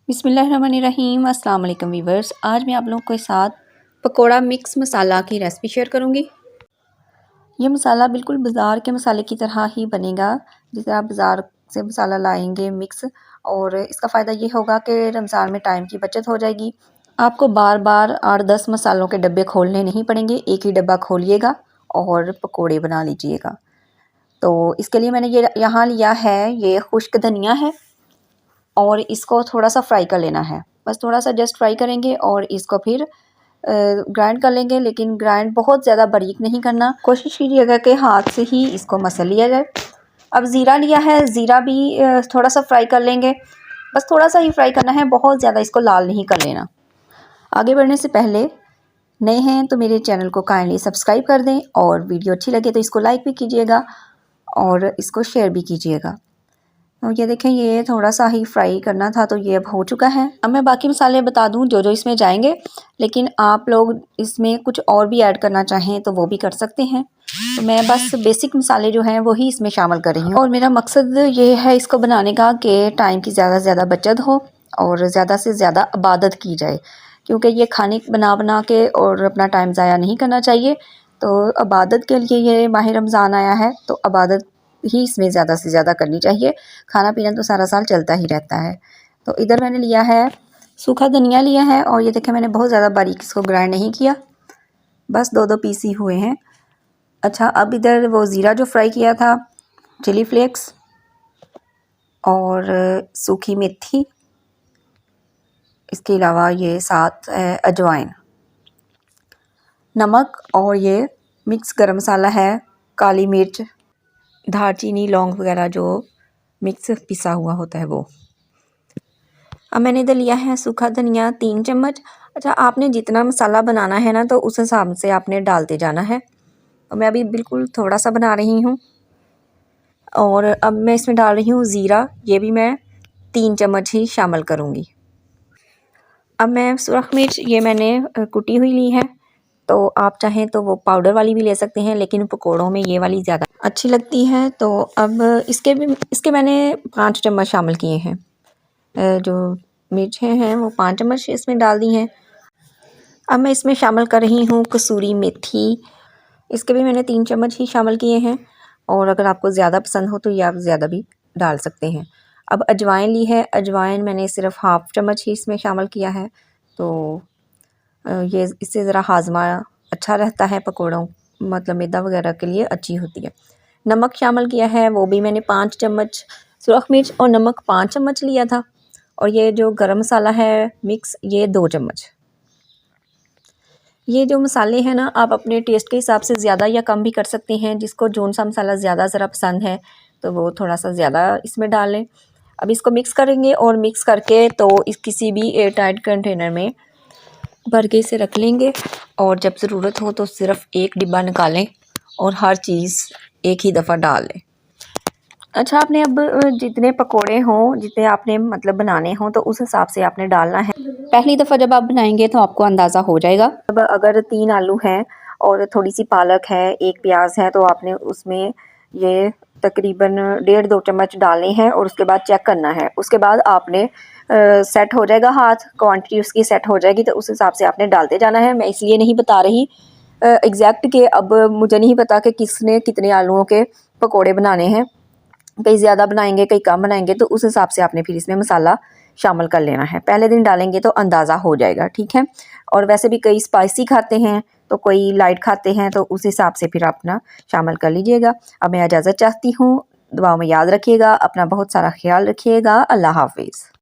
बिस्मिल्लाहिर्रहमानिर्रहीम। अस्सलाम वालेकुम वीवर्स। आज मैं आप लोगों के साथ पकोड़ा मिक्स मसाला की रेसिपी शेयर करूंगी। ये मसाला बिल्कुल बाज़ार के मसाले की तरह ही बनेगा, जिसे आप बाज़ार से मसाला लाएंगे मिक्स। और इसका फ़ायदा ये होगा कि रमज़ान में टाइम की बचत हो जाएगी। आपको बार बार 8-10 मसालों के डब्बे खोलने नहीं पड़ेंगे, एक ही डब्बा खोलिएगा और पकोड़े बना लीजिएगा। तो इसके लिए मैंने ये यहाँ लिया है, ये खुश्क धनिया है और इसको थोड़ा सा फ्राई कर लेना है। बस थोड़ा सा जस्ट फ्राई करेंगे और इसको फिर ग्राइंड कर लेंगे, लेकिन ग्राइंड बहुत ज़्यादा बारीक नहीं करना। कोशिश कीजिएगा कि हाथ से ही इसको मसल लिया जाए। अब ज़ीरा लिया है, ज़ीरा भी थोड़ा सा फ्राई कर लेंगे। बस थोड़ा सा ही फ्राई करना है, बहुत ज़्यादा इसको लाल नहीं कर लेना। आगे बढ़ने से पहले नए हैं तो मेरे चैनल को काइंडली सब्सक्राइब कर दें और वीडियो अच्छी लगे तो इसको लाइक भी कीजिएगा और इसको शेयर भी कीजिएगा। और ये देखें, ये थोड़ा सा ही फ्राई करना था तो ये अब हो चुका है। अब मैं बाकी मसाले बता दूं जो जो इसमें जाएंगे, लेकिन आप लोग इसमें कुछ और भी ऐड करना चाहें तो वो भी कर सकते हैं। तो मैं बस बेसिक मसाले जो हैं वही इसमें शामिल कर रही हूँ। और मेरा मकसद ये है इसको बनाने का कि टाइम की ज़्यादा से ज़्यादा बचत हो और ज़्यादा से ज़्यादा इबादत की जाए, क्योंकि ये खाने बना बना के और अपना टाइम ज़ाया नहीं करना चाहिए। तो इबादत के लिए ये माह रमज़ान आया है, तो इबादत ही इसमें ज़्यादा से ज़्यादा करनी चाहिए। खाना पीना तो सारा साल चलता ही रहता है। तो इधर मैंने लिया है सूखा धनिया लिया है और ये देखें, मैंने बहुत ज़्यादा बारीक इसको ग्राइंड नहीं किया, बस 2-2 पीस ही हुए हैं। अच्छा, अब इधर वो ज़ीरा जो फ्राई किया था, चिली फ्लेक्स और सूखी मेथी, इसके अलावा ये साथ अजवाइन, नमक और ये मिक्स गरम मसाला है, काली मिर्च, दालचीनी, लौंग वगैरह जो मिक्स पिसा हुआ होता है वो। अब मैंने इधर लिया है सूखा धनिया 3 चम्मच। अच्छा, आपने जितना मसाला बनाना है ना, तो उस हिसाब से आपने डालते जाना है। और मैं अभी बिल्कुल थोड़ा सा बना रही हूँ। और अब मैं इसमें डाल रही हूँ ज़ीरा, ये भी मैं 3 चम्मच ही शामिल करूँगी। अब मैं सुरख मिर्च, ये मैंने कुटी हुई ली है, तो आप चाहें तो वो पाउडर वाली भी ले सकते हैं, लेकिन पकोड़ों में ये वाली ज़्यादा अच्छी लगती है। तो अब इसके मैंने 5 चम्मच शामिल किए हैं। जो मिर्चें हैं वो 5 चम्मच इसमें डाल दी हैं। अब मैं इसमें शामिल कर रही हूँ कसूरी मेथी, इसके भी मैंने 3 चम्मच ही शामिल किए हैं। और अगर आपको ज़्यादा पसंद हो तो ये आप ज़्यादा भी डाल सकते हैं। अब अजवाइन ली है, अजवाइन मैंने सिर्फ हाफ़ चम्मच ही इसमें शामिल किया है। तो ये इससे ज़रा हाजमा अच्छा रहता है, पकौड़ों मतलब मैदा वगैरह के लिए अच्छी होती है। नमक शामिल किया है, वो भी मैंने 5 चम्मच, सुरख मिर्च और नमक 5 चम्मच लिया था। और ये जो गरम मसाला है मिक्स, ये 2 चम्मच। ये जो मसाले हैं ना, आप अपने टेस्ट के हिसाब से ज़्यादा या कम भी कर सकते हैं। जिसको जौन सा मसाला ज़्यादा ज़रा पसंद है तो वो थोड़ा सा ज़्यादा इसमें डाल लें। अब इसको मिक्स करेंगे और मिक्स करके तो इस किसी भी एयर टाइट कंटेनर में भर के इसे रख लेंगे। और जब ज़रूरत हो तो सिर्फ एक डिब्बा निकालें और हर चीज़ एक ही दफ़ा डाल लें। अच्छा, आपने अब जितने पकोड़े हों, जितने आपने मतलब बनाने हों, तो उस हिसाब से आपने डालना है। पहली दफ़ा जब आप बनाएंगे तो आपको अंदाज़ा हो जाएगा। अब अगर 3 आलू हैं और थोड़ी सी पालक है, 1 प्याज है, तो आपने उसमें ये तकरीबन 1.5-2 चम्मच डालने हैं और उसके बाद चेक करना है। उसके बाद आपने सेट हो जाएगा, हाथ क्वांटिटी उसकी सेट हो जाएगी, तो उस हिसाब से आपने डालते जाना है। मैं इसलिए नहीं बता रही एग्जैक्ट कि अब मुझे नहीं पता कि किसने कितने आलूओं के पकोड़े बनाने हैं, कई ज़्यादा बनाएंगे कई कम बनाएंगे, तो उस हिसाब से आपने फिर इसमें मसाला शामिल कर लेना है। पहले दिन डालेंगे तो अंदाज़ा हो जाएगा, ठीक है। और वैसे भी कई स्पाइसी खाते हैं तो कोई लाइट खाते हैं, तो उस हिसाब से फिर अपना शामिल कर लीजिएगा। अब मैं इजाज़त चाहती हूँ, दुआओं में याद रखिएगा, अपना बहुत सारा ख्याल रखिएगा। अल्लाह हाफिज़।